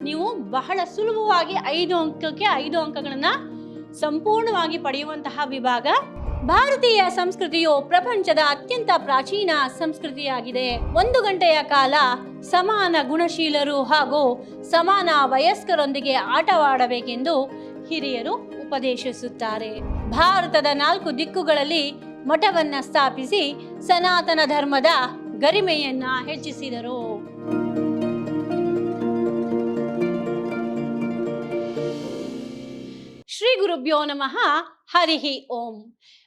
ನೀವು ಬಹಳ ಸುಲಭವಾಗಿ 5 ಅಂಕಕ್ಕೆ 5 ಅಂಕಗಳನ್ನ ಸಂಪೂರ್ಣವಾಗಿ ಪಡೆಯುವಂತಹ ವಿಭಾಗ. ಭಾರತೀಯ ಸಂಸ್ಕೃತಿಯು ಪ್ರಪಂಚದ ಅತ್ಯಂತ ಪ್ರಾಚೀನ ಸಂಸ್ಕೃತಿಯಾಗಿದೆ. 1 ಗಂಟೆಯ ಕಾಲ ಸಮಾನ ಗುಣಶೀಲರು ಹಾಗೂ ಸಮಾನ ವಯಸ್ಕರೊಂದಿಗೆ ಆಟವಾಡಬೇಕೆಂದು ಹಿರಿಯರು ಉಪದೇಶಿಸುತ್ತಾರೆ. ಭಾರತದ 4 ದಿಕ್ಕುಗಳಲ್ಲಿ ಮಠವನ್ನ ಸ್ಥಾಪಿಸಿ ಸನಾತನ ಧರ್ಮದ ಗರಿಮೆಯನ್ನ ಹೆಚ್ಚಿಸಿದರು. ಶ್ರೀ ಗುರುಭ್ಯೋ ನಮಃ. ಹರಿಃ ಓಂ.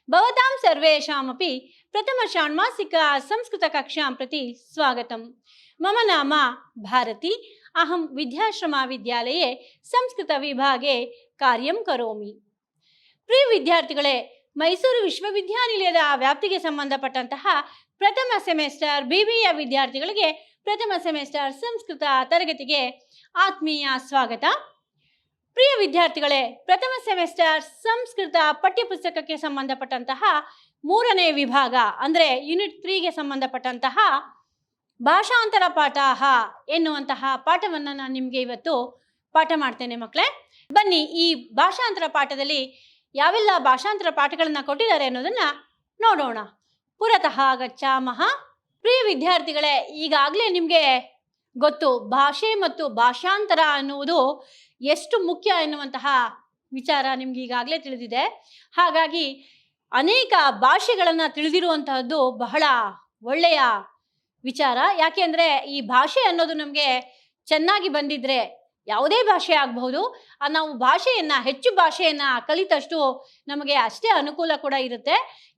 ಭವತಾಂ ಸರ್ವೇಷಾಮಪಿ ಪ್ರಥಮ ಷಾಣ್ಮಾಸಿಕ ಸಂಸ್ಕೃತ ಕಕ್ಷಾಂ ಪ್ರತಿ ಸ್ವಾಗತಂ. ಮಮ ನಾಮ ಭಾರತಿ. ಅಹಂ ವಿದ್ಯಾಶ್ರಮ ವಿದ್ಯಾಲಯೇ ಸಂಸ್ಕೃತ ವಿಭಾಗೆ ಕಾರ್ಯಂ ಕರೋಮಿ. ಪ್ರಿಯ ವಿದ್ಯಾರ್ಥಿಗಳೇ, ಮೈಸೂರು ವಿಶ್ವವಿದ್ಯಾನಿಲಯದ ವ್ಯಾಪ್ತಿಗೆ ಸಂಬಂಧಪಟ್ಟಂತಹ ಪ್ರಥಮ ಸೆಮೆಸ್ಟರ್ B.B.A ವಿದ್ಯಾರ್ಥಿಗಳಿಗೆ ಪ್ರಥಮ ಸೆಮೆಸ್ಟರ್ ಸಂಸ್ಕೃತ ತರಗತಿಗೆ ಆತ್ಮೀಯ ಸ್ವಾಗತ. ಪ್ರಿಯ ವಿದ್ಯಾರ್ಥಿಗಳೇ, ಪ್ರಥಮ ಸೆಮೆಸ್ಟರ್ ಸಂಸ್ಕೃತ ಪಠ್ಯಪುಸ್ತಕಕ್ಕೆ ಸಂಬಂಧಪಟ್ಟಂತಹ 3ನೇ ವಿಭಾಗ ಅಂದರೆ ಯೂನಿಟ್ 3ಗೆ ಸಂಬಂಧಪಟ್ಟಂತಹ ಭಾಷಾಂತರ ಪಾಠ ಎನ್ನುವಂತಹ ಪಾಠವನ್ನು ನಾನು ನಿಮಗೆ ಇವತ್ತು ಪಾಠ ಮಾಡ್ತೇನೆ ಮಕ್ಕಳೇ. ಬನ್ನಿ, ಈ ಭಾಷಾಂತರ ಪಾಠದಲ್ಲಿ ಯಾವೆಲ್ಲ ಭಾಷಾಂತರ ಪಾಠಗಳನ್ನು ಕೊಟ್ಟಿದ್ದಾರೆ ಅನ್ನೋದನ್ನು ನೋಡೋಣ. ಪುರತಃ ಗಚ್ಚಾಮಃ. ಪ್ರಿಯ ವಿದ್ಯಾರ್ಥಿಗಳೇ, ಈಗಾಗಲೇ ನಿಮಗೆ ಗೊತ್ತು ಭಾಷೆ ಮತ್ತು ಭಾಷಾಂತರ ಅನ್ನುವುದು ಎಷ್ಟು ಮುಖ್ಯ ಎನ್ನುವಂತಹ ವಿಚಾರ ನಿಮ್ಗೆ ಈಗಾಗಲೇ ತಿಳಿದಿದೆ. ಹಾಗಾಗಿ ಅನೇಕ ಭಾಷೆಗಳನ್ನು ತಿಳಿದಿರುವಂತಹದ್ದು ಬಹಳ ಒಳ್ಳೆಯ ವಿಚಾರ. ಯಾಕೆಂದರೆ ಈ ಭಾಷೆ ಅನ್ನೋದು ನಮಗೆ ಚೆನ್ನಾಗಿ ಬಂದಿದ್ರೆ ಯಾವುದೇ ಭಾಷೆ ಆಗಬಹುದು, ನಾವು ಹೆಚ್ಚು ಭಾಷೆಯನ್ನು ಕಲಿತಷ್ಟು ನಮಗೆ ಅಷ್ಟೇ ಅನುಕೂಲ ಕೂಡ ಇರುತ್ತೆ.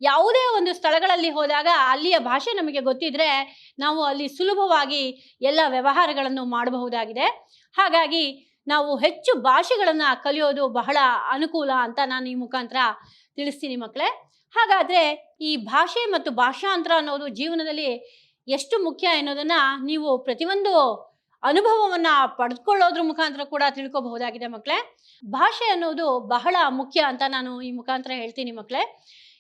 ಯಾವುದೇ ಒಂದು ಸ್ಥಳಗಳಲ್ಲಿ ಹೋದಾಗ ಅಲ್ಲಿಯ ಭಾಷೆ ನಮಗೆ ಗೊತ್ತಿದ್ರೆ ನಾವು ಅಲ್ಲಿ ಸುಲಭವಾಗಿ ಎಲ್ಲ ವ್ಯವಹಾರಗಳನ್ನು ಮಾಡಬಹುದಾಗಿದೆ. ಹಾಗಾಗಿ ನಾವು ಹೆಚ್ಚು ಭಾಷೆಗಳನ್ನು ಕಲಿಯೋದು ಬಹಳ ಅನುಕೂಲ ಅಂತ ನಾನು ಈ ಮುಖಾಂತರ ತಿಳಿಸ್ತೀನಿ ಮಕ್ಕಳೇ. ಹಾಗಾದರೆ ಈ ಭಾಷೆ ಮತ್ತು ಭಾಷಾಂತರ ಅನ್ನೋದು ಜೀವನದಲ್ಲಿ ಎಷ್ಟು ಮುಖ್ಯ ಅನ್ನೋದನ್ನು ನೀವು ಪ್ರತಿಯೊಂದು ಅನುಭವವನ್ನು ಪಡೆದುಕೊಳ್ಳೋದ್ರ ಮುಖಾಂತರ ಕೂಡ ತಿಳ್ಕೊಬಹುದಾಗಿದೆ ಮಕ್ಕಳೇ. ಭಾಷೆ ಅನ್ನೋದು ಬಹಳ ಮುಖ್ಯ ಅಂತ ನಾನು ಈ ಮುಖಾಂತರ ಹೇಳ್ತೀನಿ ಮಕ್ಕಳೇ.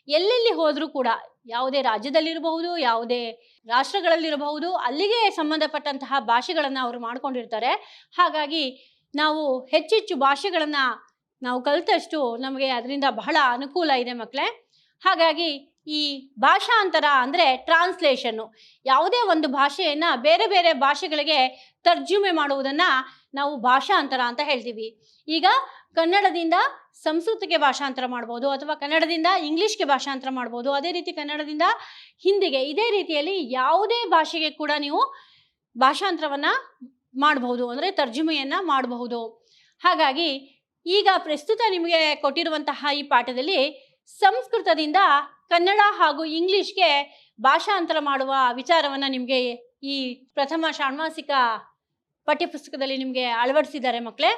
ಎಲ್ಲೆಲ್ಲಿ ಹೋದರೂ ಕೂಡ, ಯಾವುದೇ ರಾಜ್ಯದಲ್ಲಿರಬಹುದು, ಯಾವುದೇ ರಾಷ್ಟ್ರಗಳಲ್ಲಿರಬಹುದು, ಅಲ್ಲಿಗೆ ಸಂಬಂಧಪಟ್ಟಂತಹ ಭಾಷೆಗಳನ್ನು ಅವರು ಮಾಡ್ಕೊಂಡಿರ್ತಾರೆ. ಹಾಗಾಗಿ ನಾವು ಹೆಚ್ಚೆಚ್ಚು ಭಾಷೆಗಳನ್ನು ನಾವು ಕಲಿತಷ್ಟು ನಮಗೆ ಅದರಿಂದ ಬಹಳ ಅನುಕೂಲ ಇದೆ ಮಕ್ಕಳೇ. ಹಾಗಾಗಿ ಈ ಭಾಷಾಂತರ ಅಂದರೆ ಟ್ರಾನ್ಸ್ಲೇಷನ್ನು, ಯಾವುದೇ ಒಂದು ಭಾಷೆಯನ್ನು ಬೇರೆ ಬೇರೆ ಭಾಷೆಗಳಿಗೆ ತರ್ಜುಮೆ ಮಾಡುವುದನ್ನು ನಾವು ಭಾಷಾಂತರ ಅಂತ ಹೇಳ್ತೀವಿ. ಈಗ ಕನ್ನಡದಿಂದ ಸಂಸ್ಕೃತಕ್ಕೆ ಭಾಷಾಂತರ ಮಾಡ್ಬೋದು, ಅಥವಾ ಕನ್ನಡದಿಂದ ಇಂಗ್ಲೀಷ್ಗೆ ಭಾಷಾಂತರ ಮಾಡ್ಬೋದು, ಅದೇ ರೀತಿ ಕನ್ನಡದಿಂದ ಹಿಂದಿಗೆ, ಇದೇ ರೀತಿಯಲ್ಲಿ ಯಾವುದೇ ಭಾಷೆಗೆ ಕೂಡ ನೀವು ಭಾಷಾಂತರವನ್ನು ಮಾಡಬಹುದು, ಅಂದರೆ ತರ್ಜುಮೆಯನ್ನು ಮಾಡಬಹುದು. ಹಾಗಾಗಿ ಈಗ ಪ್ರಸ್ತುತ ನಿಮಗೆ ಕೊಟ್ಟಿರುವಂತಹ ಈ ಪಾಠದಲ್ಲಿ ಸಂಸ್ಕೃತದಿಂದ ಕನ್ನಡ ಹಾಗೂ ಇಂಗ್ಲೀಷ್ಗೆ ಭಾಷಾಂತರ ಮಾಡುವ ವಿಚಾರವನ್ನು ನಿಮಗೆ ಈ ಪ್ರಥಮ ಷಾಣ್ಮಾಸಿಕ ಪಠ್ಯಪುಸ್ತಕದಲ್ಲಿ ನಿಮಗೆ ಅಳವಡಿಸಿದ್ದಾರೆ ಮಕ್ಕಳೇ.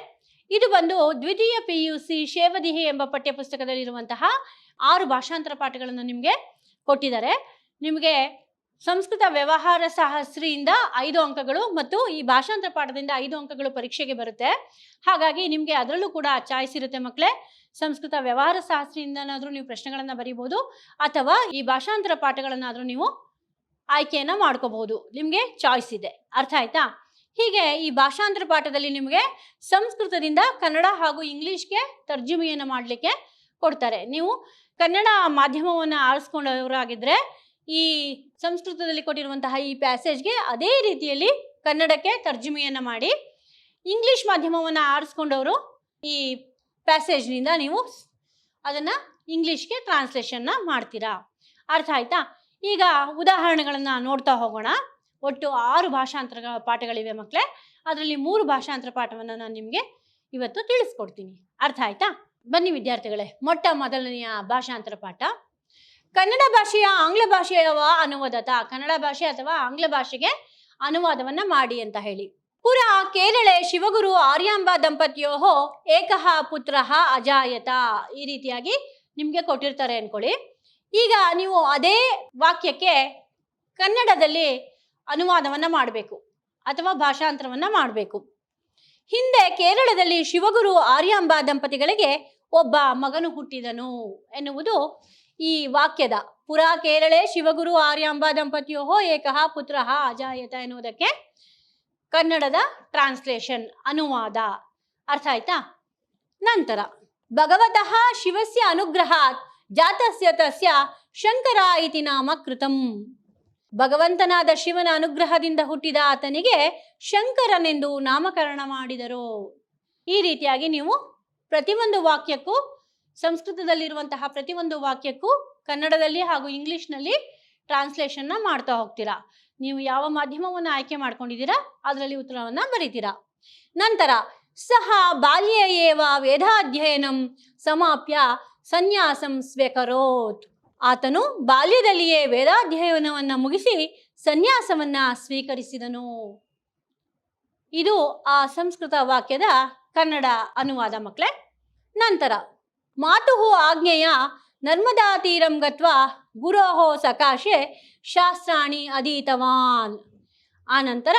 ಇದು ಬಂದು ದ್ವಿತೀಯ PUC ಶೇವದಿಹಿ ಎಂಬ ಪಠ್ಯಪುಸ್ತಕದಲ್ಲಿರುವಂತಹ 6 ಭಾಷಾಂತರ ಪಾಠಗಳನ್ನು ನಿಮಗೆ ಕೊಟ್ಟಿದ್ದಾರೆ. ನಿಮಗೆ ಸಂಸ್ಕೃತ ವ್ಯವಹಾರ ಶಾಸ್ತ್ರಿಯಿಂದ 5 ಅಂಕಗಳು ಮತ್ತು ಈ ಭಾಷಾಂತರ ಪಾಠದಿಂದ 5 ಅಂಕಗಳು ಪರೀಕ್ಷೆಗೆ ಬರುತ್ತೆ. ಹಾಗಾಗಿ ನಿಮಗೆ ಅದರಲ್ಲೂ ಕೂಡ ಚಾಯ್ಸ್ ಇರುತ್ತೆ ಮಕ್ಕಳೇ. ಸಂಸ್ಕೃತ ವ್ಯವಹಾರ ಶಾಸ್ತ್ರಿಯಿಂದನಾದರೂ ನೀವು ಪ್ರಶ್ನೆಗಳನ್ನು ಬರೀಬಹುದು, ಅಥವಾ ಈ ಭಾಷಾಂತರ ಪಾಠಗಳನ್ನಾದರೂ ನೀವು ಆಯ್ಕೆಯನ್ನು ಮಾಡ್ಕೋಬಹುದು. ನಿಮಗೆ ಚಾಯ್ಸ್ ಇದೆ. ಅರ್ಥ ಆಯ್ತಾ? ಹೀಗೆ ಈ ಭಾಷಾಂತರ ಪಾಠದಲ್ಲಿ ನಿಮಗೆ ಸಂಸ್ಕೃತದಿಂದ ಕನ್ನಡ ಹಾಗೂ ಇಂಗ್ಲೀಷ್ಗೆ ತರ್ಜುಮೆಯನ್ನು ಮಾಡಲಿಕ್ಕೆ ಕೊಡ್ತಾರೆ. ನೀವು ಕನ್ನಡ ಮಾಧ್ಯಮವನ್ನು ಆರಿಸ್ಕೊಂಡವರಾಗಿದ್ದರೆ ಈ ಸಂಸ್ಕೃತದಲ್ಲಿ ಕೊಟ್ಟಿರುವಂತಹ ಈ ಪ್ಯಾಸೇಜ್ಗೆ ಅದೇ ರೀತಿಯಲ್ಲಿ ಕನ್ನಡಕ್ಕೆ ತರ್ಜುಮೆಯನ್ನು ಮಾಡಿ, ಇಂಗ್ಲೀಷ್ ಮಾಧ್ಯಮವನ್ನು ಆರಿಸ್ಕೊಂಡವರು ಈ ಪ್ಯಾಸೇಜ್ನಿಂದ ನೀವು ಅದನ್ನು ಇಂಗ್ಲೀಷ್ಗೆ ಟ್ರಾನ್ಸ್ಲೇಷನ್ನ ಮಾಡ್ತೀರಾ. ಅರ್ಥ ಆಯ್ತಾ? ಈಗ ಉದಾಹರಣೆಗಳನ್ನು ನೋಡ್ತಾ ಹೋಗೋಣ. ಒಟ್ಟು 6 ಭಾಷಾಂತರ ಪಾಠಗಳಿವೆ ಮಕ್ಕಳೇ. ಅದರಲ್ಲಿ 3 ಭಾಷಾಂತರ ಪಾಠವನ್ನು ನಾನು ನಿಮಗೆ ಇವತ್ತು ತಿಳಿಸ್ಕೊಡ್ತೀನಿ. ಅರ್ಥ ಆಯ್ತಾ? ಬನ್ನಿ ವಿದ್ಯಾರ್ಥಿಗಳೇ, ಮೊದಲನೆಯ ಭಾಷಾಂತರ ಪಾಠ ಕನ್ನಡ ಭಾಷೆಯ ಆಂಗ್ಲ ಭಾಷೆಯ ಅನುವಾದತ. ಕನ್ನಡ ಭಾಷೆ ಅಥವಾ ಆಂಗ್ಲ ಭಾಷೆಗೆ ಅನುವಾದವನ್ನು ಮಾಡಿ ಅಂತ ಹೇಳಿ. ಪುರ ಕೇರಳೆ ಶಿವಗುರು ಆರ್ಯಾಂಬ ದಂಪತಿಯೋ ಏಕಃ ಪುತ್ರಃ ಅಜಾಯತ. ಈ ರೀತಿಯಾಗಿ ನಿಮಗೆ ಕೊಟ್ಟಿರ್ತಾರೆ ಅನ್ಕೊಳ್ಳಿ. ಈಗ ನೀವು ಅದೇ ವಾಕ್ಯಕ್ಕೆ ಕನ್ನಡದಲ್ಲಿ ಅನುವಾದವನ್ನು ಮಾಡಬೇಕು ಅಥವಾ ಭಾಷಾಂತರವನ್ನು ಮಾಡಬೇಕು. ಹಿಂದೆ ಕೇರಳದಲ್ಲಿ ಶಿವಗುರು ಆರ್ಯಾಂಬ ದಂಪತಿಗಳಿಗೆ ಒಬ್ಬ ಮಗನು ಹುಟ್ಟಿದನು ಎನ್ನುವುದು ಈ ವಾಕ್ಯದ ಪುರಾ ಕೇರಳೆ ಶಿವಗುರು ಆರ್ಯಾಂಬ ದಂಪತಿಯೋ ಏಕಃ ಪುತ್ರಃ ಅಜಾಯತ ಎನ್ನುವುದಕ್ಕೆ ಕನ್ನಡದ ಟ್ರಾನ್ಸ್ಲೇಷನ್ ಅನುವಾದ. ಅರ್ಥ ಆಯ್ತಾ? ನಂತರ ಭಗವತಃ ಶಿವಸ್ಯ ಅನುಗ್ರಹಾತ್ ಜಾತಸ್ಯ ತಸ್ಯ ಶಂಕರ ಇತಿ ನಾಮ ಕೃತಂ. ಭಗವಂತನಾದ ಶಿವನ ಅನುಗ್ರಹದಿಂದ ಹುಟ್ಟಿದ ಆತನಿಗೆ ಶಂಕರನೆಂದು ನಾಮಕರಣ ಮಾಡಿದರು. ಈ ರೀತಿಯಾಗಿ ನೀವು ಪ್ರತಿಯೊಂದು ವಾಕ್ಯಕ್ಕೂ, ಸಂಸ್ಕೃತದಲ್ಲಿರುವಂತಹ ಪ್ರತಿಯೊಂದು ವಾಕ್ಯಕ್ಕೂ ಕನ್ನಡದಲ್ಲಿ ಹಾಗೂ ಇಂಗ್ಲಿಷ್ನಲ್ಲಿ ಟ್ರಾನ್ಸ್ಲೇಷನ್ನ ಮಾಡ್ತಾ ಹೋಗ್ತೀರಾ. ನೀವು ಯಾವ ಮಾಧ್ಯಮವನ್ನು ಆಯ್ಕೆ ಮಾಡ್ಕೊಂಡಿದ್ದೀರಾ ಅದರಲ್ಲಿ ಉತ್ತರವನ್ನು ಬರೀತೀರಾ. ನಂತರ ಸಹ ಬಾಲ್ಯ ಏವ ವೇದಾಧ್ಯಯನಂ ಸಮಾಪ್ಯ ಸನ್ಯಾಸಂ ಸ್ವೀಕರೋತ್. ಆತನು ಬಾಲ್ಯದಲ್ಲಿಯೇ ವೇದಾಧ್ಯಯನವನ್ನು ಮುಗಿಸಿ ಸನ್ಯಾಸವನ್ನ ಸ್ವೀಕರಿಸಿದನು. ಇದು ಆ ಸಂಸ್ಕೃತ ವಾಕ್ಯದ ಕನ್ನಡ ಅನುವಾದ ಮಕ್ಕಳೇ. ನಂತರ ಮಾತುಹು ಆಜ್ಞೆಯ ನರ್ಮದಾ ತೀರಂ ಗತ್ವಾ ಗುರೋಹೋ ಸಕಾಶೆ ಶಾಸ್ತ್ರಾಣಿ ಅಧೀತವಾನ್. ಆನಂತರ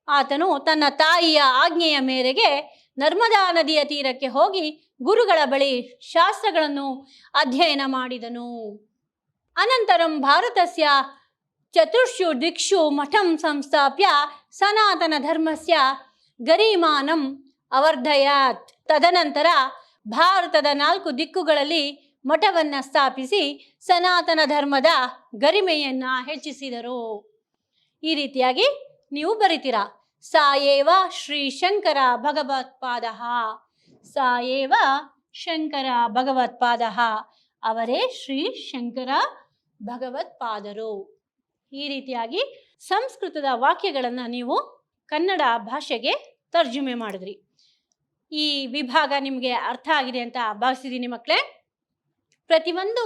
ಆತನು ತನ್ನ ತಾಯಿಯ ಆಜ್ಞೆಯ ಮೇರೆಗೆ ನರ್ಮದಾ ನದಿಯ ತೀರಕ್ಕೆ ಹೋಗಿ ಗುರುಗಳ ಬಳಿ ಶಾಸ್ತ್ರಗಳನ್ನು ಅಧ್ಯಯನ ಮಾಡಿದನು. ಅನಂತರಂ ಭಾರತಸ್ಯ ಚತುರ್ಷು ದಿಕ್ಷು ಮಠಂ ಸಂಸ್ಥಾಪ್ಯ ಸನಾತನ ಧರ್ಮಸ್ಯ ಗರಿಮಾನಂ ಅವರ್ಧಯತ್. ತದನಂತರ ಭಾರತದ 4 ದಿಕ್ಕುಗಳಲ್ಲಿ ಮಠವನ್ನ ಸ್ಥಾಪಿಸಿ ಸನಾತನ ಧರ್ಮದ ಗರಿಮೆಯನ್ನ ಹೆಚ್ಚಿಸಿದರು. ಈ ರೀತಿಯಾಗಿ ನೀವು ಬರಿತೀರಾ. ಸಾಯೇವ ಶ್ರೀ ಶಂಕರ ಭಗವತ್ಪಾದಃ. ಸಾಯೇವ ಶಂಕರ ಭಗವತ್ಪಾದಃ. ಅವರೇ ಶ್ರೀ ಶಂಕರ ಭಗವತ್ಪಾದರು. ಈ ರೀತಿಯಾಗಿ ಸಂಸ್ಕೃತದ ವಾಕ್ಯಗಳನ್ನು ನೀವು ಕನ್ನಡ ಭಾಷೆಗೆ ತರ್ಜುಮೆ ಮಾಡಿದ್ರಿ. ಈ ವಿಭಾಗ ನಿಮಗೆ ಅರ್ಥ ಆಗಿದೆ ಅಂತ ಭಾವಿಸಿದ್ದೀನಿ ಮಕ್ಕಳೇ. ಪ್ರತಿಯೊಂದು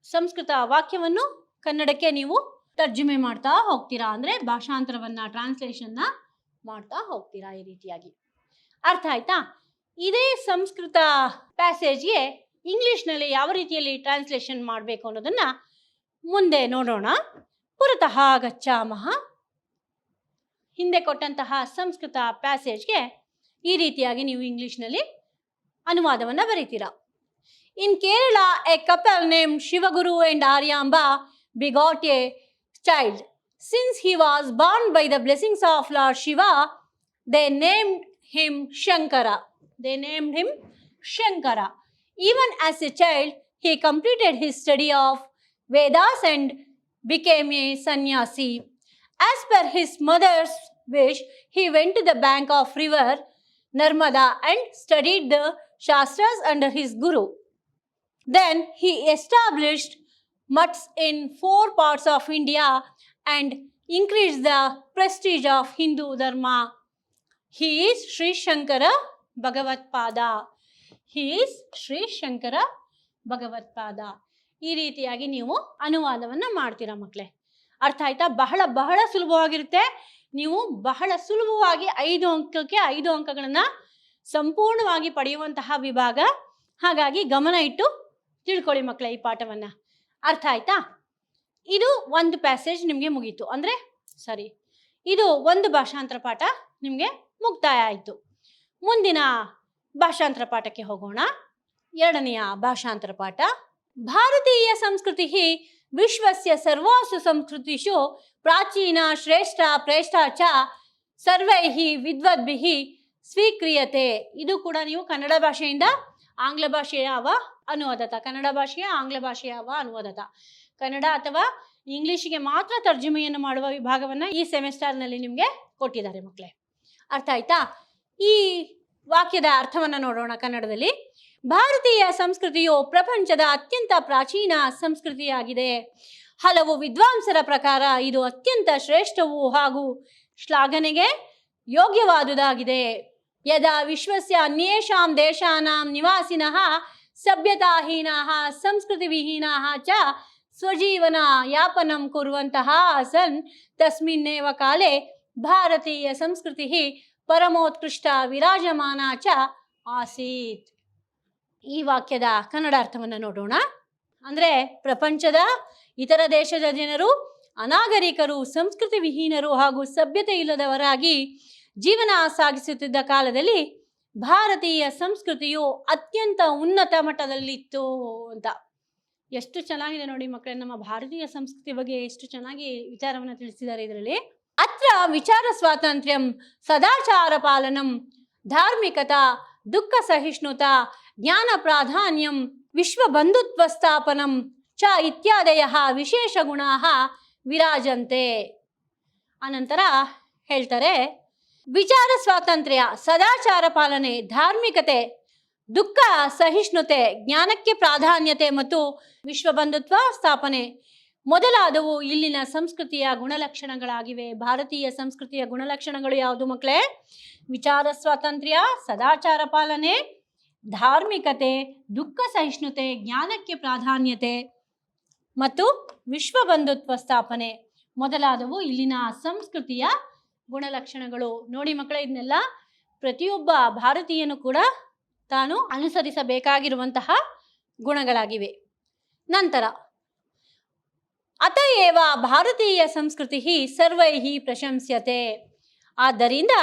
ಸಂಸ್ಕೃತ ವಾಕ್ಯವನ್ನು ಕನ್ನಡಕ್ಕೆ ನೀವು ತರ್ಜುಮೆ ಮಾಡ್ತಾ ಹೋಗ್ತೀರಾ, ಅಂದರೆ ಭಾಷಾಂತರವನ್ನು, ಟ್ರಾನ್ಸ್ಲೇಷನ್ನ ಮಾಡ್ತಾ ಹೋಗ್ತೀರಾ. ಈ ರೀತಿಯಾಗಿ ಅರ್ಥ ಆಯ್ತಾ? ಇದೇ ಸಂಸ್ಕೃತ ಪ್ಯಾಸೇಜ್ಗೆ ಇಂಗ್ಲಿಷ್ನಲ್ಲಿ ಯಾವ ರೀತಿಯಲ್ಲಿ ಟ್ರಾನ್ಸ್ಲೇಷನ್ ಮಾಡಬೇಕು ಅನ್ನೋದನ್ನ ಮುಂದೆ ನೋಡೋಣ. ಪುರತಃ ಗಚ್ಚಾಮಃ. ಹಿಂದೆ ಕೊಟ್ಟಂತಹ ಸಂಸ್ಕೃತ ಪ್ಯಾಸೇಜ್ಗೆ ಈ ರೀತಿಯಾಗಿ ನೀವು ಇಂಗ್ಲಿಷ್ನಲ್ಲಿ ಅನುವಾದವನ್ನು ಬರೀತೀರಾ. In Kerala a couple name Shivaguru and Aryamba begot a child. Since he was born by the blessings of Lord Shiva, they named him Shankara. Even as a child, he completed his study of Vedas and became a sannyasi. As per his mother's wish, he went to the bank of river Narmada and studied the Shastras under his guru. Then he established mutts in 4 parts of India and increased the prestige of Hindu Dharma. He is Sri Shankara Bhagavatpada. He is Sri Shankara Bhagavatpada. ಈ ರೀತಿಯಾಗಿ ನೀವು ಅನುವಾದವನ್ನು ಮಾಡ್ತೀರಾ ಮಕ್ಕಳೇ. ಅರ್ಥ ಆಯ್ತಾ? ಬಹಳ ಸುಲಭವಾಗಿರುತ್ತೆ. ನೀವು ಬಹಳ ಸುಲಭವಾಗಿ 5 ಅಂಕಕ್ಕೆ 5 ಅಂಕಗಳನ್ನು ಸಂಪೂರ್ಣವಾಗಿ ಪಡೆಯುವಂತಹ ವಿಭಾಗ. ಹಾಗಾಗಿ ಗಮನ ಇಟ್ಟು ತಿಳ್ಕೊಳ್ಳಿ ಮಕ್ಕಳೇ ಈ ಪಾಠವನ್ನು. ಅರ್ಥ ಆಯ್ತಾ? ಇದು ಒಂದು ಪ್ಯಾಸೇಜ್ ನಿಮಗೆ ಮುಗೀತು, ಅಂದರೆ ಇದು ಒಂದು ಭಾಷಾಂತರ ಪಾಠ ನಿಮಗೆ ಮುಕ್ತಾಯ ಆಯಿತು. ಮುಂದಿನ ಭಾಷಾಂತರ ಪಾಠಕ್ಕೆ ಹೋಗೋಣ. 2ನೆಯ ಭಾಷಾಂತರ ಪಾಠ. ಭಾರತೀಯ ಸಂಸ್ಕೃತಿ ವಿಶ್ವಸ್ಯ ಸರ್ವಾಸು ಸಂಸ್ಕೃತಿಷು ಪ್ರಾಚೀನ ಶ್ರೇಷ್ಠ ಪ್ರೇಷ್ಠ ಚ ಸರ್ವೈಃ ವಿದ್ವದ್ಭಿಃ ಸ್ವೀಕ್ರಿಯತೆ. ಇದು ಕೂಡ ನೀವು ಕನ್ನಡ ಭಾಷೆಯಿಂದ ಆಂಗ್ಲ ಭಾಷೆಯ ಅನುವಾದತ, ಕನ್ನಡ ಭಾಷೆಯ ಆಂಗ್ಲ ಭಾಷೆಯ ಅನುವಾದತ, ಕನ್ನಡ ಅಥವಾ ಇಂಗ್ಲಿಷ್ಗೆ ಮಾತ್ರ ತರ್ಜುಮೆಯನ್ನು ಮಾಡುವ ವಿಭಾಗವನ್ನು ಈ ಸೆಮಿಸ್ಟರ್ನಲ್ಲಿ ನಿಮಗೆ ಕೊಟ್ಟಿದ್ದಾರೆ ಮಕ್ಕಳೇ. ಅರ್ಥ ಆಯ್ತಾ? ಈ ವಾಕ್ಯದ ಅರ್ಥವನ್ನು ನೋಡೋಣ ಕನ್ನಡದಲ್ಲಿ. ಭಾರತೀಯ ಸಂಸ್ಕೃತಿಯು ಪ್ರಪಂಚದ ಅತ್ಯಂತ ಪ್ರಾಚೀನ ಸಂಸ್ಕೃತಿಯಾಗಿದೆ. ಹಲವು ವಿದ್ವಾಂಸರ ಪ್ರಕಾರ ಇದು ಅತ್ಯಂತ ಶ್ರೇಷ್ಠವೂ ಹಾಗೂ ಶ್ಲಾಘನೆಗೆ ಯೋಗ್ಯವಾದುದಾಗಿದೆ. ಯದಾ ವಿಶ್ವಸ್ಯ ಅನ್ಯೇಷಾಂ ದೇಶಾನಾಂ ನಿವಾಸಿನಃ ಸಭ್ಯತಾಹೀನಾಃ ಸಂಸ್ಕೃತಿವಿಹೀನಾಃ ಚ ಸ್ವಜೀವನ ಯಾಪನಂ ಕುರ್ವಂತಹ ಸನ್ ತಸ್ಮಿನ್ನೇವ ಕಾಲೇ ಭಾರತೀಯ ಸಂಸ್ಕೃತಿ ಪರಮೋತ್ಕೃಷ್ಟ ವಿರಾಜಮಾನ ಚ ಆಸೀತ್. ಈ ವಾಕ್ಯದ ಕನ್ನಡ ಅರ್ಥವನ್ನು ನೋಡೋಣ. ಅಂದರೆ ಪ್ರಪಂಚದ ಇತರ ದೇಶದ ಜನರು ಅನಾಗರಿಕರು, ಸಂಸ್ಕೃತಿ ವಿಹೀನರು ಹಾಗೂ ಸಭ್ಯತೆ ಇಲ್ಲದವರಾಗಿ ಜೀವನ ಸಾಗಿಸುತ್ತಿದ್ದ ಕಾಲದಲ್ಲಿ ಭಾರತೀಯ ಸಂಸ್ಕೃತಿಯು ಅತ್ಯಂತ ಉನ್ನತ ಮಟ್ಟದಲ್ಲಿತ್ತು ಅಂತ. ಎಷ್ಟು ಚೆನ್ನಾಗಿದೆ ನೋಡಿ ಮಕ್ಕಳೇ, ನಮ್ಮ ಭಾರತೀಯ ಸಂಸ್ಕೃತಿ ಬಗ್ಗೆ ಎಷ್ಟು ಚೆನ್ನಾಗಿ ವಿಚಾರವನ್ನು ತಿಳಿಸಿದ್ದಾರೆ ಇದರಲ್ಲಿ. ಅತ್ರ ವಿಚಾರ ಸ್ವಾತಂತ್ರ್ಯಂ ಸದಾಚಾರ ಪಾಲನಂ ಧಾರ್ಮಿಕತಾ ದುಃಖ ಸಹಿಷ್ಣುತಾ ಜ್ಞಾನ ಪ್ರಾಧಾನ್ಯಂ ವಿಶ್ವ ಬಂಧುತ್ವ ಸ್ಥಾಪನಂ ಚ ಇತ್ಯಾದಯಃ ವಿಶೇಷ ಗುಣಾಃ ವಿರಾಜಂತೆ. ಅನಂತರ ಹೇಳ್ತಾರೆ, ವಿಚಾರ ಸ್ವಾತಂತ್ರ್ಯ, ಸದಾಚಾರ ಪಾಲನೆ, ಧಾರ್ಮಿಕತೆ, ದುಃಖ ಸಹಿಷ್ಣುತೆ, ಜ್ಞಾನಕ್ಕೆ ಪ್ರಾಧಾನ್ಯತೆ ಮತ್ತು ವಿಶ್ವ ಬಂಧುತ್ವ ಸ್ಥಾಪನೆ ಮೊದಲಾದವು ಇಲ್ಲಿನ ಸಂಸ್ಕೃತಿಯ ಗುಣಲಕ್ಷಣಗಳಾಗಿವೆ. ಭಾರತೀಯ ಸಂಸ್ಕೃತಿಯ ಗುಣಲಕ್ಷಣಗಳು ಯಾವುದು ಮಕ್ಕಳೇ? ವಿಚಾರ ಸ್ವಾತಂತ್ರ್ಯ, ಸದಾಚಾರ ಪಾಲನೆ, ಧಾರ್ಮಿಕತೆ, ದುಃಖ ಸಹಿಷ್ಣುತೆ, ಜ್ಞಾನಕ್ಕೆ ಪ್ರಾಧಾನ್ಯತೆ ಮತ್ತು ವಿಶ್ವ ಬಂಧುತ್ವ ಸ್ಥಾಪನೆ ಮೊದಲಾದವು ಇಲ್ಲಿನ ಸಂಸ್ಕೃತಿಯ ಗುಣಲಕ್ಷಣಗಳು. ನೋಡಿ ಮಕ್ಕಳೇ, ಇದನ್ನೆಲ್ಲ ಪ್ರತಿಯೊಬ್ಬ ಭಾರತೀಯನು ಕೂಡ ತಾನು ಅನುಸರಿಸಬೇಕಾಗಿರುವಂತಹ ಗುಣಗಳಾಗಿವೆ. ನಂತರ ಅತಏವ ಭಾರತೀಯ ಸಂಸ್ಕೃತಿ ಸರ್ವೈಃ ಪ್ರಶಂಸ್ಯತೆ. ಆದ್ದರಿಂದ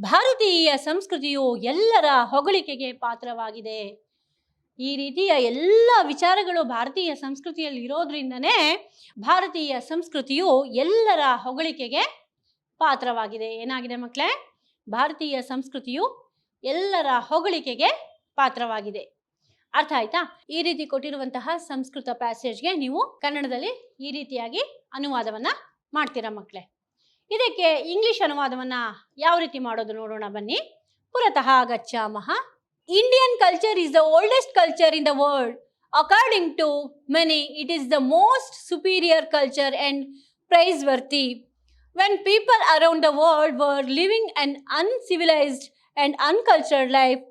ಭಾರತೀಯ ಸಂಸ್ಕೃತಿಯು ಎಲ್ಲರ ಹೊಗಳಿಕೆಗೆ ಪಾತ್ರವಾಗಿದೆ. ಈ ರೀತಿಯ ಎಲ್ಲ ವಿಚಾರಗಳು ಭಾರತೀಯ ಸಂಸ್ಕೃತಿಯಲ್ಲಿ ಇರೋದ್ರಿಂದನೇ ಭಾರತೀಯ ಸಂಸ್ಕೃತಿಯು ಎಲ್ಲರ ಹೊಗಳಿಕೆಗೆ ಪಾತ್ರವಾಗಿದೆ. ಏನಾಗಿದೆ ಮಕ್ಕಳೇ? ಭಾರತೀಯ ಸಂಸ್ಕೃತಿಯು ಎಲ್ಲರ ಹೊಗಳಿಕೆಗೆ ಪಾತ್ರವಾಗಿದೆ. ಅರ್ಥ ಆಯ್ತಾ? ಈ ರೀತಿ ಕೊಟ್ಟಿರುವಂತಹ ಸಂಸ್ಕೃತ ಪ್ಯಾಸೇಜ್ಗೆ ನೀವು ಕನ್ನಡದಲ್ಲಿ ಈ ರೀತಿಯಾಗಿ ಅನುವಾದವನ್ನ ಮಾಡ್ತೀರಾ ಮಕ್ಕಳೇ. ಇದಕ್ಕೆ ಇಂಗ್ಲಿಷ್ ಅನುವಾದವನ್ನ ಯಾವ ರೀತಿ ಮಾಡೋದು ನೋಡೋಣ ಬನ್ನಿ. ಪುರತಃ ಗಚ್ಚಾಮಃ. Indian culture is the oldest culture in the world. According to many, it is the most superior culture and praiseworthy. When people around the world were living an uncivilized and uncultured life,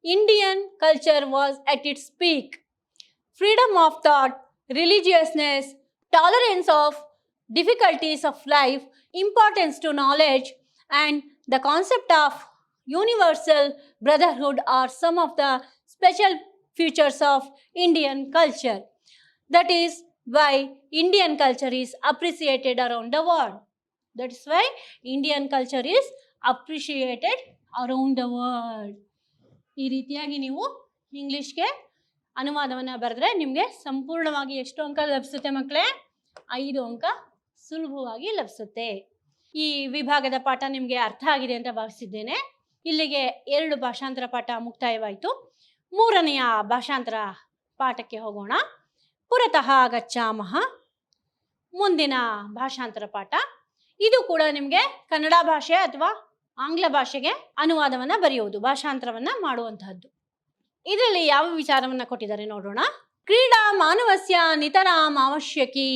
Indian culture was at its peak. Freedom of thought, religiousness, tolerance of difficulties of life, importance to knowledge, and the concept of universal brotherhood are some of the special features of Indian culture. That is why Indian culture is appreciated around the world. That is why Indian culture is appreciated around the world. ಈ ರೀತಿಯಾಗಿ ನೀವು ಇಂಗ್ಲಿಷ್ಗೆ ಅನುವಾದವನ್ನು ಬರೆದ್ರೆ ನಿಮಗೆ ಸಂಪೂರ್ಣವಾಗಿ ಎಷ್ಟು ಅಂಕ ಲಭಿಸುತ್ತೆ ಮಕ್ಕಳೇ? 5 ಅಂಕ ಸುಲಭವಾಗಿ ಲಭಿಸುತ್ತೆ. ಈ ವಿಭಾಗದ ಪಾಠ ನಿಮಗೆ ಅರ್ಥ ಆಗಿದೆ ಅಂತ ಭಾವಿಸಿದ್ದೇನೆ. ಇಲ್ಲಿಗೆ 2 ಭಾಷಾಂತರ ಪಾಠ ಮುಕ್ತಾಯವಾಯಿತು. 3ನೆಯ ಭಾಷಾಂತರ ಪಾಠಕ್ಕೆ ಹೋಗೋಣ. ಪುರತಃ ಗಚ್ಚಾಮಃ. ಮುಂದಿನ ಭಾಷಾಂತರ ಪಾಠ ಇದು ಕೂಡ ನಿಮಗೆ ಕನ್ನಡ ಭಾಷೆ ಅಥವಾ ಆಂಗ್ಲ ಭಾಷೆಗೆ ಅನುವಾದವನ್ನ ಬರೆಯುವುದು, ಭಾಷಾಂತರವನ್ನ ಮಾಡುವಂತಹದ್ದು. ಇದರಲ್ಲಿ ಯಾವ ವಿಚಾರವನ್ನ ಕೊಟ್ಟಿದ್ದಾರೆ ನೋಡೋಣ. ಕ್ರೀಡಾ ಮಾನವಸ್ಯ ನಿತರಾಂ ಅವಶ್ಯಕಿ.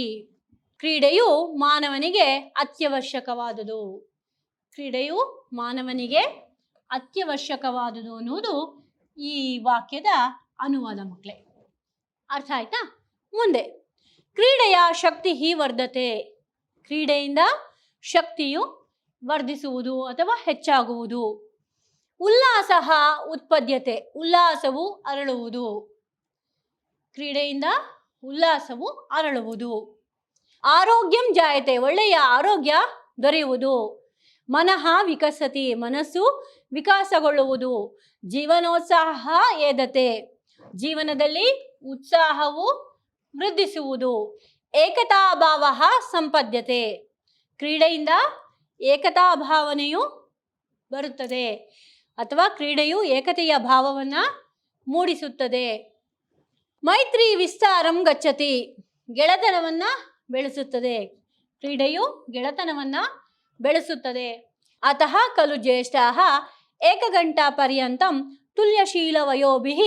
ಕ್ರೀಡೆಯು ಮಾನವನಿಗೆ ಅತ್ಯವಶ್ಯಕವಾದುದು. ಕ್ರೀಡೆಯು ಮಾನವನಿಗೆ ಅತ್ಯವಶ್ಯಕವಾದುದು ಅನ್ನುವುದು ಈ ವಾಕ್ಯದ ಅನುವಾದ ಮಕ್ಕಳೇ. ಅರ್ಥ ಆಯ್ತಾ? ಮುಂದೆ ಕ್ರೀಡೆಯ ಶಕ್ತಿ ವರ್ಧತೆ. ಕ್ರೀಡೆಯಿಂದ ಶಕ್ತಿಯು ವರ್ಧಿಸುವುದು ಅಥವಾ ಹೆಚ್ಚಾಗುವುದು. ಉಲ್ಲಾಸ ಉತ್ಪದ್ಯತೆ. ಉಲ್ಲಾಸವು ಅರಳುವುದು. ಕ್ರೀಡೆಯಿಂದ ಉಲ್ಲಾಸವು ಅರಳುವುದು. ಆರೋಗ್ಯಂ ಜಾಯತೆ. ಒಳ್ಳೆಯ ಆರೋಗ್ಯ ದೊರೆಯುವುದು. ಮನಃ ವಿಕಸತಿ. ಮನಸ್ಸು ವಿಕಾಸಗೊಳ್ಳುವುದು. ಜೀವನೋತ್ಸಾಹ ಏದತೆ. ಜೀವನದಲ್ಲಿ ಉತ್ಸಾಹವು ವೃದ್ಧಿಸುವುದು. ಏಕತಾ ಭಾವ ಸಂಪದ್ಯತೆ. ಕ್ರೀಡೆಯಿಂದ ಏಕತಾ ಭಾವನೆಯು ಬರುತ್ತದೆ ಅಥವಾ ಕ್ರೀಡೆಯು ಏಕತೆಯ ಭಾವವನ್ನು ಮೂಡಿಸುತ್ತದೆ. ಮೈತ್ರಿ ವಿಸ್ತಾರಂ ಗಚ್ಚತಿ. ಗೆಳೆತನವನ್ನ ಬೆಳೆಸುತ್ತದೆ. ಕ್ರೀಡೆಯು ಗೆಳೆತನವನ್ನ ಬೆಳೆಸುತ್ತದೆ. ಅತಃ ಖಲು ಜ್ಯೇಷ್ಠಾಃ ಏಕಘಂಟಾ ಪರ್ಯಂತಂ ತುಲ್ಯಶೀಲ ವಯೋಭಿಃ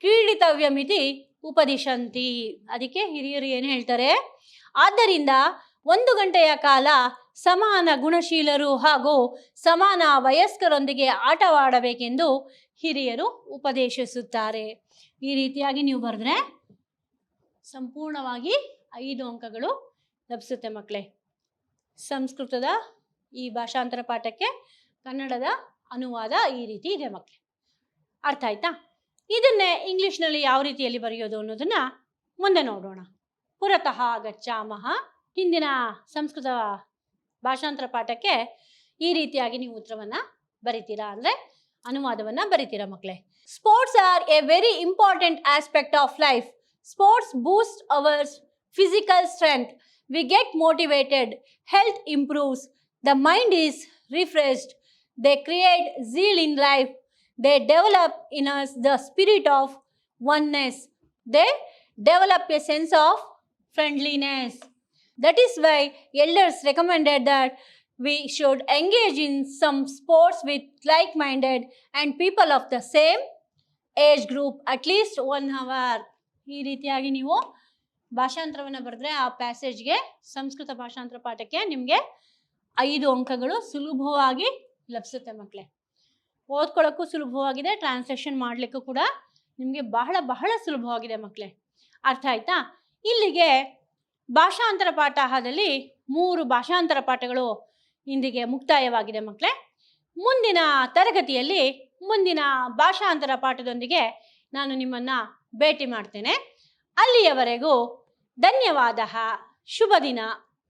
ಕ್ರೀಡಿತವ್ಯಮಿತಿ ಉಪದಿಶಂತಿ. ಅದಕ್ಕೆ ಹಿರಿಯರು ಏನು ಹೇಳ್ತಾರೆ? ಆದ್ದರಿಂದ 1 ಗಂಟೆಯ ಕಾಲ ಸಮಾನ ಗುಣಶೀಲರು ಹಾಗೂ ಸಮಾನ ವಯಸ್ಕರೊಂದಿಗೆ ಆಟವಾಡಬೇಕೆಂದು ಹಿರಿಯರು ಉಪದೇಶಿಸುತ್ತಾರೆ. ಈ ರೀತಿಯಾಗಿ ನೀವು ಬರೆದ್ರೆ ಸಂಪೂರ್ಣವಾಗಿ 5 ಅಂಕಗಳು ಲಭಿಸುತ್ತೆ ಮಕ್ಕಳೇ. ಸಂಸ್ಕೃತದ ಈ ಭಾಷಾಂತರ ಪಾಠಕ್ಕೆ ಕನ್ನಡದ ಅನುವಾದ ಈ ರೀತಿ ಇದೆ ಮಕ್ಕಳೇ. ಅರ್ಥ ಆಯ್ತಾ? ಇದನ್ನೇ ಇಂಗ್ಲಿಷ್ನಲ್ಲಿ ಯಾವ ರೀತಿಯಲ್ಲಿ ಬರೆಯೋದು ಅನ್ನೋದನ್ನ ಮುಂದೆ ನೋಡೋಣ. ಪುರತಃ ಗಚ್ಚಾಮಃ. ಹಿಂದಿನ ಸಂಸ್ಕೃತ ಭಾಷಾಂತರ ಪಾಠಕ್ಕೆ ಈ ರೀತಿಯಾಗಿ ನೀವು ಉತ್ತರವನ್ನ ಬರಿತೀರಾ, ಅಂದ್ರೆ ಅನುವಾದವನ್ನ ಬರಿತೀರಾ ಮಕ್ಕಳೇ. Sports are a very important aspect of life. Sports boost our physical strength. We get motivated. Health improves. The mind is refreshed. They create zeal in life. They develop in us the spirit of oneness. They develop a sense of friendliness. That is why elders recommended that we should engage in some sports with like-minded and people of the same age group at least 1 hour. ಈ ರೀತಿಯಾಗಿ ನೀವು ಭಾಷಾಂತರವನ್ನು ಬರೆದ್ರೆ ಆ ಪ್ಯಾಸೇಜ್ಗೆ ಸಂಸ್ಕೃತ ಭಾಷಾಂತರ ಪಾಠಕ್ಕೆ ನಿಮಗೆ 5 ಅಂಕಗಳು ಸುಲಭವಾಗಿ ಲಭಿಸುತ್ತೆ ಮಕ್ಕಳೇ. ಓದ್ಕೊಳ್ಳೋಕ್ಕೂ ಸುಲಭವಾಗಿದೆ, ಟ್ರಾನ್ಸ್ಲೇಷನ್ ಮಾಡಲಿಕ್ಕೂ ಕೂಡ ನಿಮಗೆ ಬಹಳ ಬಹಳ ಸುಲಭವಾಗಿದೆ ಮಕ್ಕಳೇ. ಅರ್ಥ ಆಯ್ತಾ? ಇಲ್ಲಿಗೆ ಭಾಷಾಂತರ ಪಾಠದಲ್ಲಿ 3 ಭಾಷಾಂತರ ಪಾಠಗಳು ಇಂದಿಗೆ ಮುಕ್ತಾಯವಾಗಿದೆ ಮಕ್ಕಳೇ. ಮುಂದಿನ ತರಗತಿಯಲ್ಲಿ ಮುಂದಿನ ಭಾಷಾಂತರ ಪಾಠದೊಂದಿಗೆ ನಾನು ನಿಮ್ಮನ್ನು ಭೇಟಿ ಮಾಡ್ತೇನೆ. ಅಲ್ಲಿಯವರೆಗೂ ಧನ್ಯವಾದ. ಶುಭ ದಿನ.